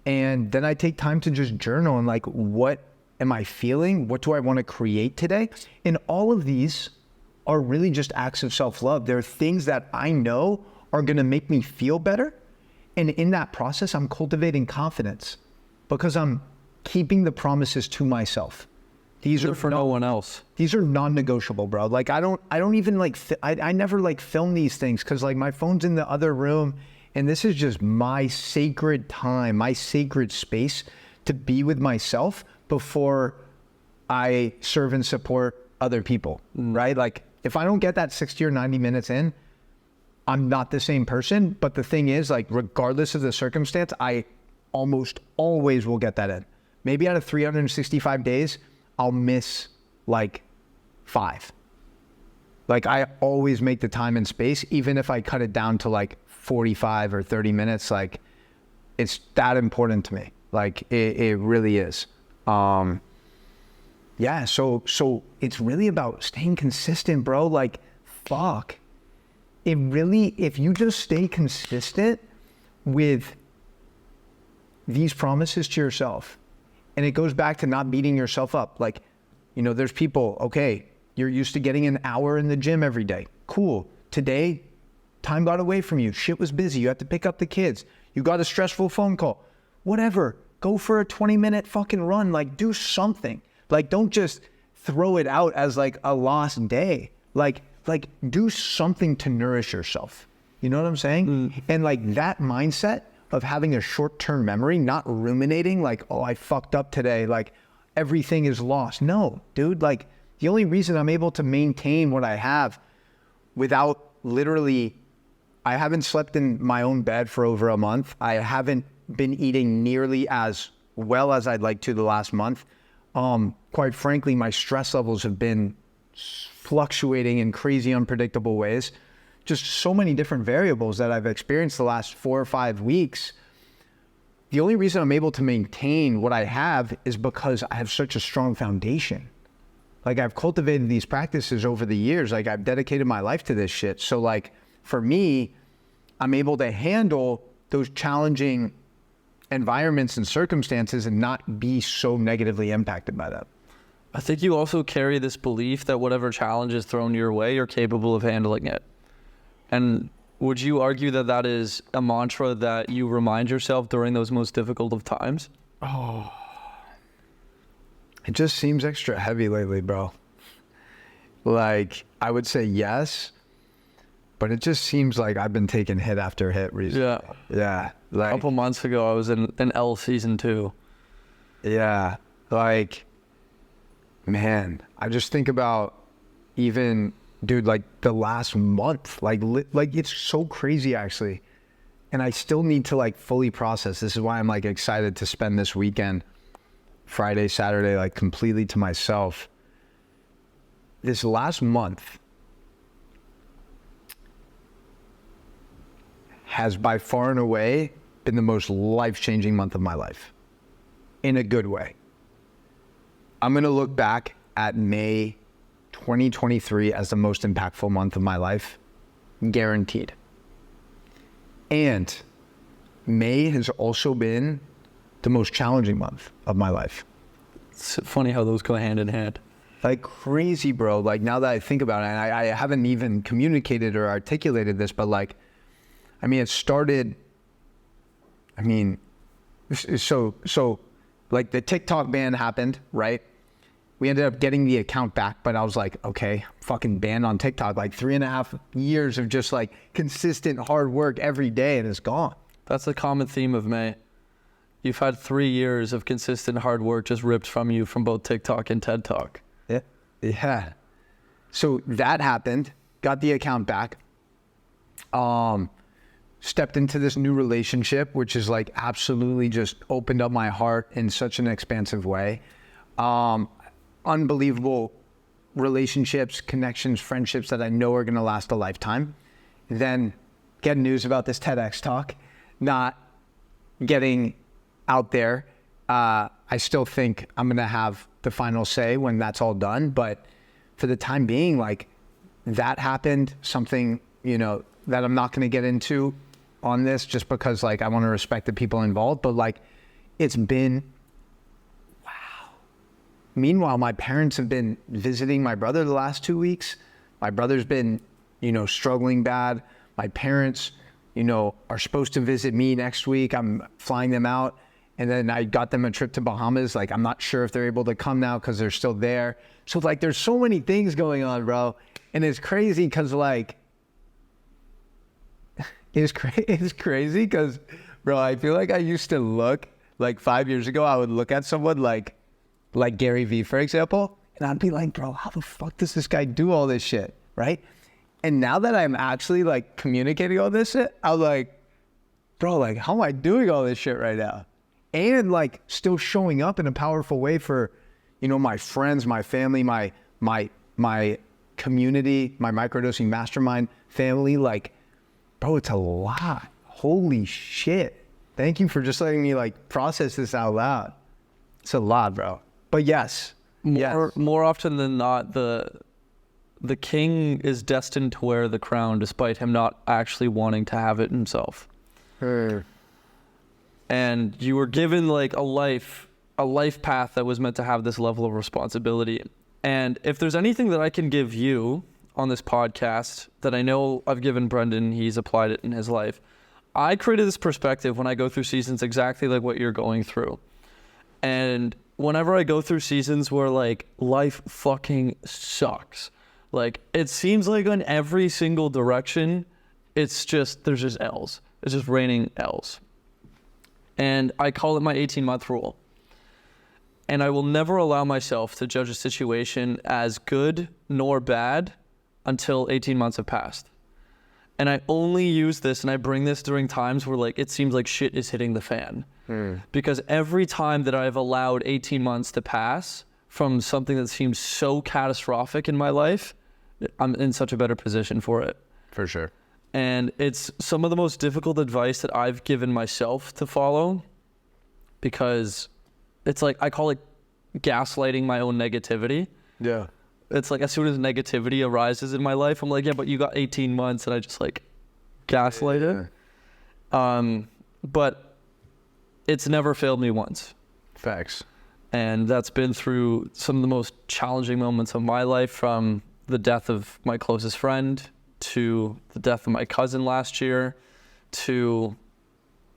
And then I take time to just journal and like, what am I feeling? What do I want to create today? And all of these are really just acts of self-love. They're things that I know are going to make me feel better. And in that process, I'm cultivating confidence because I'm keeping the promises to myself. These are for no one else. These are non-negotiable, bro. Like I don't even like, I never like film these things because like my phone's in the other room and this is just my sacred time, my sacred space to be with myself before I serve and support other people, right? Like if I don't get that 60 or 90 minutes in, I'm not the same person. But the thing is, like, regardless of the circumstance, I almost always will get that in. Maybe out of 365 days, I'll miss like 5. Like I always make the time and space, even if I cut it down to like 45 or 30 minutes, like it's that important to me. Like it really is. Yeah. So it's really about staying consistent, bro. Like fuck. It really, if you just stay consistent with these promises to yourself, and it goes back to not beating yourself up. Like, you know, there's people, okay, you're used to getting an hour in the gym every day. Cool. Today, time got away from you. Shit was busy. You had to pick up the kids. You got a stressful phone call. Whatever. Go for a 20-minute fucking run. Like, do something. Like, don't just throw it out as like a lost day. Like do something to nourish yourself. You know what I'm saying? And like that mindset of having a short-term memory, not ruminating like, oh, I fucked up today. Like everything is lost. No, dude, like the only reason I'm able to maintain what I have without literally, I haven't slept in my own bed for over a month. I haven't been eating nearly as well as I'd like to the last month. Quite frankly, my stress levels have been fluctuating in crazy, unpredictable ways. Just so many different variables that I've experienced the last 4 or 5 weeks. The only reason I'm able to maintain what I have is because I have such a strong foundation. Like I've cultivated these practices over the years. Like I've dedicated my life to this shit. So like for me, I'm able to handle those challenging environments and circumstances and not be so negatively impacted by that. I think you also carry this belief that whatever challenge is thrown your way, you're capable of handling it. And would you argue that that is a mantra that you remind yourself during those most difficult of times? Oh, it just seems extra heavy lately, bro. Like, I would say yes, but it just seems like I've been taking hit after hit recently. Yeah. Yeah. Like, a couple months ago, I was in L season 2. Yeah. Like, man, I just think about even, dude, like the last month, like it's so crazy actually. And I still need to like fully process. This is why I'm like excited to spend this weekend, Friday, Saturday, like completely to myself. This last month has by far and away been the most life-changing month of my life in a good way. I'm going to look back at May 2023 as the most impactful month of my life, guaranteed. And May has also been the most challenging month of my life. It's funny how those go hand in hand. Like crazy, bro. Like now that I think about it, and I haven't even communicated or articulated this, but like, I mean, it started, I mean, so like the TikTok ban happened, right? We ended up getting the account back, but I was like, okay, fucking banned on TikTok. Like 3.5 years of just like consistent hard work every day, and it's gone. That's the common theme of May. You've had 3 years of consistent hard work just ripped from you from both TikTok and TED Talk. Yeah. Yeah. So that happened, got the account back, stepped into this new relationship, which is like absolutely just opened up my heart in such an expansive way. Unbelievable relationships, connections, friendships that I know are going to last a lifetime. Then get news about this TEDx talk, not getting out there. I still think I'm going to have the final say when that's all done. But for the time being, like that happened, something, you know, that I'm not going to get into on this just because like I want to respect the people involved. But like it's been, wow. Meanwhile, my parents have been visiting my brother the last 2 weeks. My brother's been, you know, struggling bad. My parents, you know, are supposed to visit me next week. I'm flying them out. And then I got them a trip to Bahamas. Like, I'm not sure if they're able to come now because they're still there. So like, there's so many things going on, bro. And it's crazy because like, it's crazy because, bro, I feel like I used to look, like 5 years ago, I would look at someone like Gary Vee, for example, and I'd be like, bro, how the fuck does this guy do all this shit, right? And now that I'm actually like communicating all this shit, I'm like, bro, like, how am I doing all this shit right now? And like still showing up in a powerful way for, you know, my friends, my family, my community, my microdosing mastermind family. Like, bro, it's a lot. Holy shit. Thank you for just letting me like process this out loud. It's a lot, bro. But yes. More often than not, the the king is destined to wear the crown despite him not actually wanting to have it himself. And you were given like a life path that was meant to have this level of responsibility. And if there's anything that I can give you on this podcast that I know I've given Brendan, he's applied it in his life. I created this perspective when I go through seasons exactly like what you're going through. And whenever I go through seasons where like life fucking sucks, like it seems like on every single direction, there's just L's. It's just raining L's. And I call it my 18-month rule. And I will never allow myself to judge a situation as good nor bad until 18 months have passed. And I only use this and I bring this during times where like it seems like shit is hitting the fan. Because every time that I've allowed 18 months to pass from something that seems so catastrophic in my life, I'm in such a better position for it. For sure. And it's some of the most difficult advice that I've given myself to follow, because it's like, I call it gaslighting my own negativity. Yeah. It's like as soon as negativity arises in my life, I'm like, yeah, but you got 18 months, and I just like gaslight it. But it's never failed me once. Facts. And that's been through some of the most challenging moments of my life, from the death of my closest friend to the death of my cousin last year to,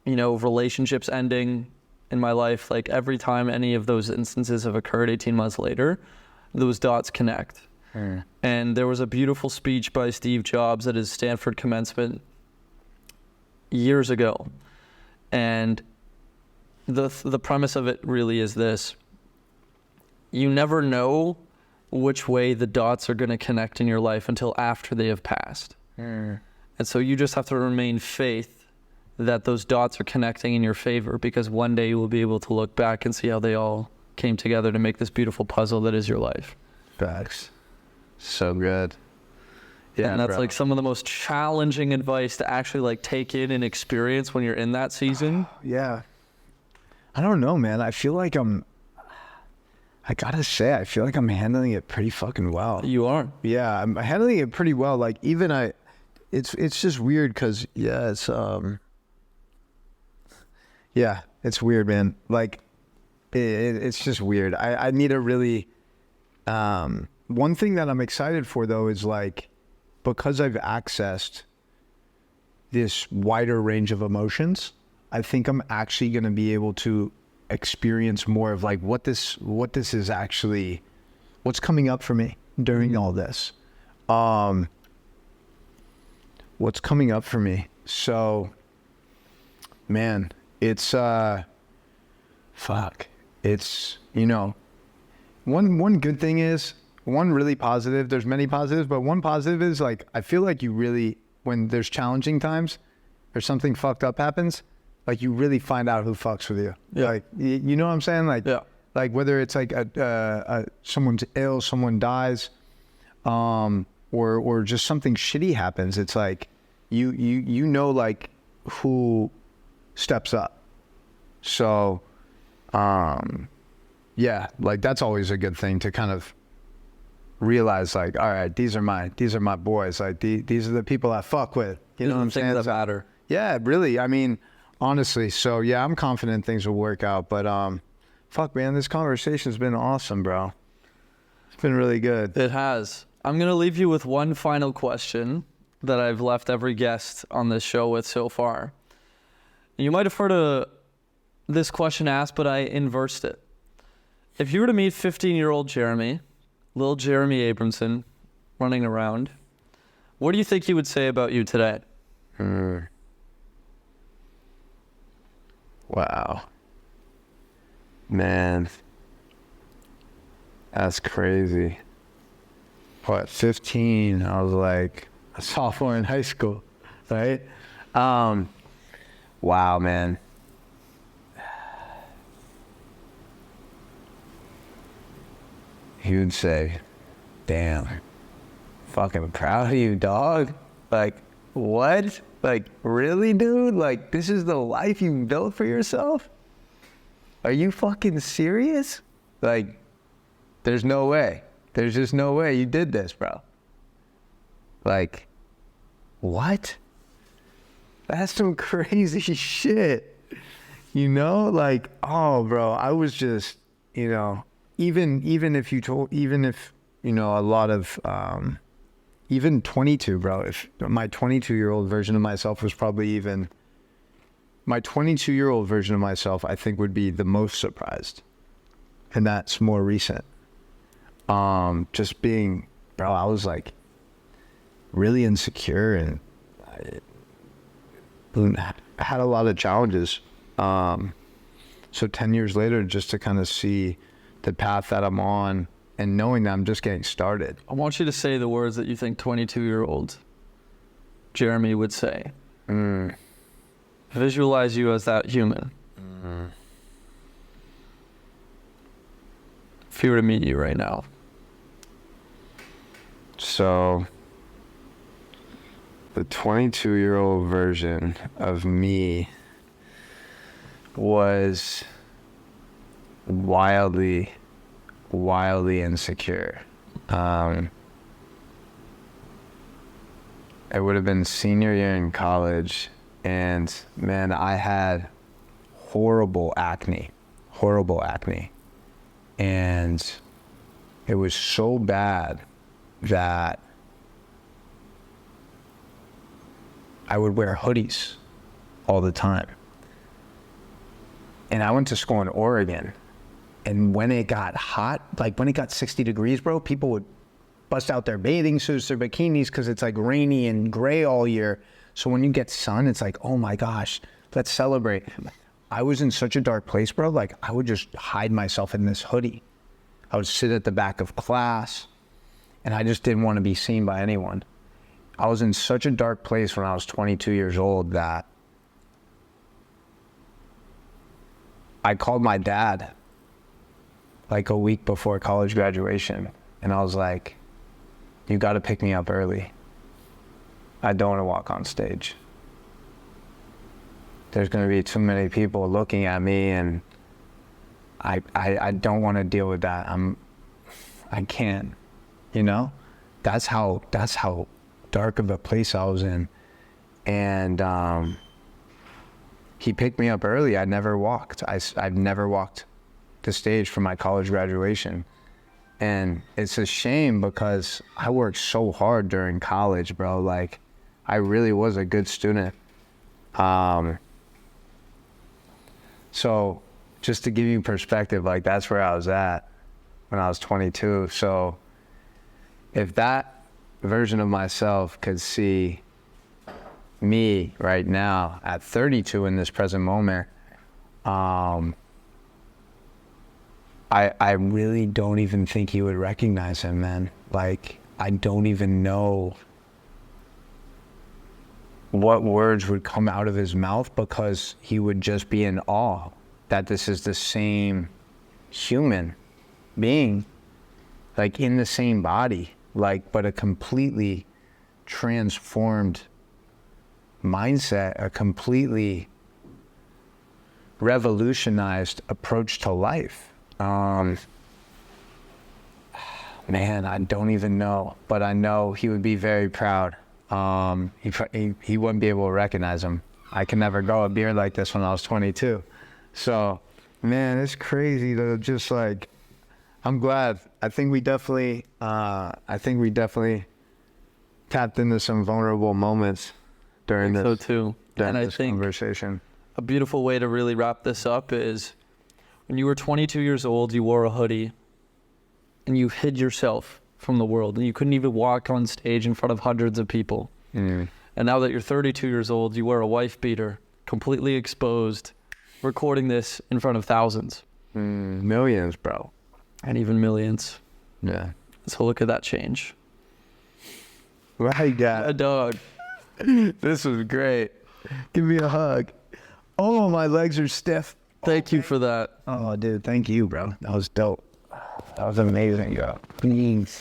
you know, relationships ending in my life. Like every time any of those instances have occurred 18 months later, those dots connect. And there was a beautiful speech by Steve Jobs at his Stanford commencement years ago. And the premise of it really is this: you never know which way the dots are going to connect in your life until after they have passed. And so you just have to remain faith that those dots are connecting in your favor, because one day you will be able to look back and see how they all came together to make this beautiful puzzle that is your life. Facts. So good. Yeah, and that's like some of the most challenging advice to actually like take in and experience when you're in that season. Yeah. I don't know, man. I feel like I gotta say, I feel like I'm handling it pretty fucking well. You are? Yeah, I'm handling it pretty well. Like even it's just weird because, it's weird, man. Like it's just weird. I need a really, one thing that I'm excited for though is like, because I've accessed this wider range of emotions, I think I'm actually going to be able to experience more of like what this is actually, what's coming up for me during all this. What's coming up for me. So, man, it's, it's, you know, one good thing is, one really positive, there's many positives, but one positive is like, I feel like you really, when there's challenging times or something fucked up happens, like you really find out who fucks with you. Yeah. Like, you know what I'm saying? Like, yeah. Like whether it's like someone's ill, someone dies, or just something shitty happens. It's like, you know, like who steps up. So, yeah, like that's always a good thing to kind of realize, like, all right, these are my boys. Like these are the people I fuck with. You know what I'm saying? Things that matter. Yeah, really. I mean, honestly. So yeah, I'm confident things will work out. But fuck, man, this conversation's been awesome, bro. It's been really good. It has. I'm gonna leave you with one final question that I've left every guest on this show with so far. You might have heard this question asked, but I inversed it. If you were to meet 15-year-old Jamey, little Jamey Abramson, running around, what do you think he would say about you today? Wow. Man. That's crazy. What, 15? I was like a sophomore in high school, right? Wow, man. He would say, damn, fucking proud of you, dog. Like, what? Like, really, dude? Like, this is the life you built for yourself? Are you fucking serious? Like, there's no way. There's just no way you did this, bro. Like, what? That's some crazy shit. You know, like, oh, bro, I was just, you know, even if, you know, a lot of, even 22, bro, if my 22-year-old version of myself was probably even, my 22-year-old version of myself, I think would be the most surprised. And that's more recent. Just being, bro, I was like really insecure and I had a lot of challenges. So 10 years later, just to kind of see the path that I'm on and knowing that I'm just getting started. I want you to say the words that you think 22-year-old Jeremy would say. Visualize you as that human. If he were to meet you right now. So the 22-year-old version of me was wildly insecure. It would have been senior year in college, and man, I had horrible acne, and it was so bad that I would wear hoodies all the time. And I went to school in Oregon, and when it got hot, like when it got 60 degrees, bro, people would bust out their bathing suits, their bikinis, because it's like rainy and gray all year. So when you get sun, it's like, oh my gosh, let's celebrate. I was in such a dark place, bro. Like, I would just hide myself in this hoodie. I would sit at the back of class, and I just didn't want to be seen by anyone. I was in such a dark place when I was 22 years old that I called my dad like a week before college graduation, and I was like, you got to pick me up early. I don't want to walk on stage. There's going to be too many people looking at me, and I don't want to deal with that. I can't, you know? That's how dark of a place I was in. And he picked me up early. I never walked. I've never walked the stage for my college graduation. And it's a shame because I worked so hard during college, bro. Like, I really was a good student. So just to give you perspective, like, that's where I was at when I was 22. So if that version of myself could see me right now at 32 in this present moment, I really don't even think he would recognize him, man. Like, I don't even know what words would come out of his mouth, because he would just be in awe that this is the same human being, like in the same body, like, but a completely transformed mindset, a completely revolutionized approach to life. Man, I don't even know, but I know he would be very proud. He wouldn't be able to recognize him. I can never grow a beard like this when I was 22. So, man, it's crazy to just, like, I'm glad. I think we definitely tapped into some vulnerable moments during this. So too. And I think conversation. A beautiful way to really wrap this up is when you were 22 years old, you wore a hoodie and you hid yourself from the world, and you couldn't even walk on stage in front of hundreds of people. And now that you're 32 years old, you wear a wife beater, completely exposed, recording this in front of thousands. Millions, bro. And even millions. Yeah. So look at that change. Right, Dad. A dog. This was great. Give me a hug. Oh, my legs are stiff. Thank you for that. Oh, dude, thank you, bro. That was dope. That was amazing, yo. Please.